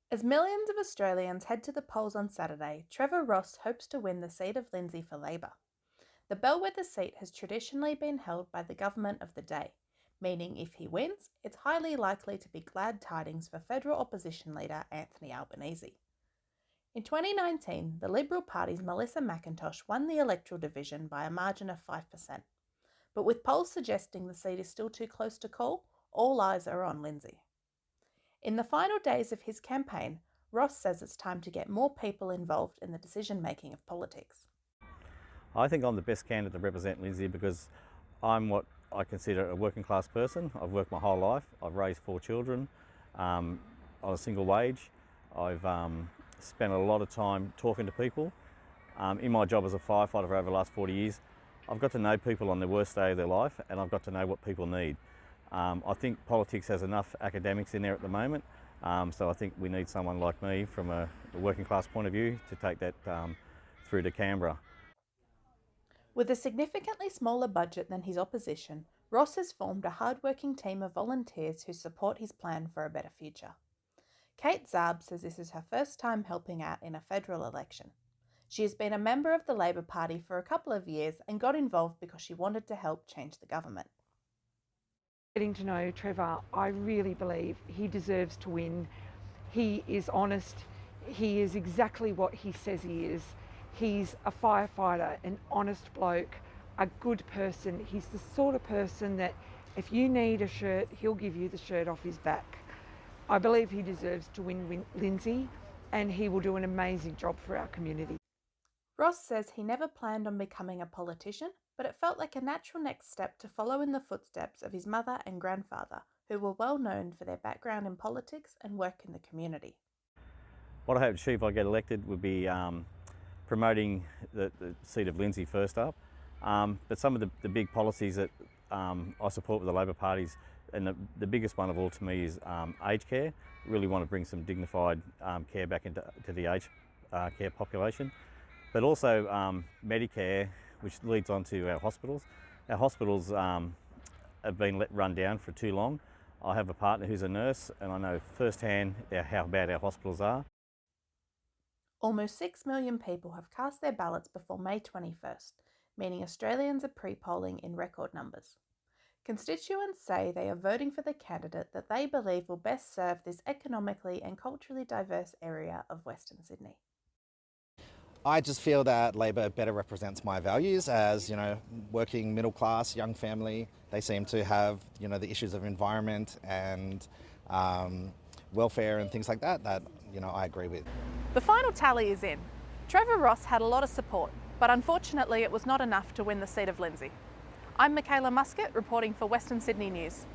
As millions of Australians head to the polls on Saturday, Trevor Ross hopes to win the seat of Lindsay for Labor. The bellwether seat has traditionally been held by the government of the day, meaning if he wins, it's highly likely to be glad tidings for federal opposition leader Anthony Albanese. In 2019, the Liberal Party's Melissa McIntosh won the electoral division by a margin of 5%, but with polls suggesting the seat is still too close to call, all eyes are on Lindsay. In the final days of his campaign, Ross says it's time to get more people involved in the decision-making of politics. I think I'm the best candidate to represent Lindsay because I'm what I consider a working class person. I've worked my whole life. I've raised 4 children on a single wage. I've spent a lot of time talking to people. In my job as a firefighter for over the last 40 years, I've got to know people on the worst day of their life, and I've got to know what people need. I think politics has enough academics in there at the moment, so I think we need someone like me from a working class point of view to take that through to Canberra. With a significantly smaller budget than his opposition, Ross has formed a hard-working team of volunteers who support his plan for a better future. Kate Zarb says this is her first time helping out in a federal election. She has been a member of the Labor Party for a couple of years and got involved because she wanted to help change the government. Getting to know Trevor, I really believe he deserves to win. He is honest. He is exactly what he says he is. He's a firefighter, an honest bloke, a good person. He's the sort of person that if you need a shirt, he'll give you the shirt off his back. I believe he deserves to win Lindsay, and he will do an amazing job for our community. Ross says he never planned on becoming a politician, but it felt like a natural next step to follow in the footsteps of his mother and grandfather, who were well known for their background in politics and work in the community. What I hope to achieve if I get elected would be promoting the seat of Lindsay first up, but some of the big policies that I support with the Labor parties, and the biggest one of all to me is aged care. Really want to bring some dignified care back into the aged care population, but also Medicare, which leads on to our hospitals. Our hospitals have been let run down for too long. I have a partner who's a nurse, and I know firsthand how bad our hospitals are. Almost 6 million people have cast their ballots before May 21st, meaning Australians are pre-polling in record numbers. Constituents say they are voting for the candidate that they believe will best serve this economically and culturally diverse area of Western Sydney. I just feel that Labor better represents my values as, working middle class, young family. They seem to have, the issues of environment and welfare and things like that, I agree with. The final tally is in. Trevor Ross had a lot of support, but unfortunately it was not enough to win the seat of Lindsay. I'm Michaela Muscat, reporting for Western Sydney News.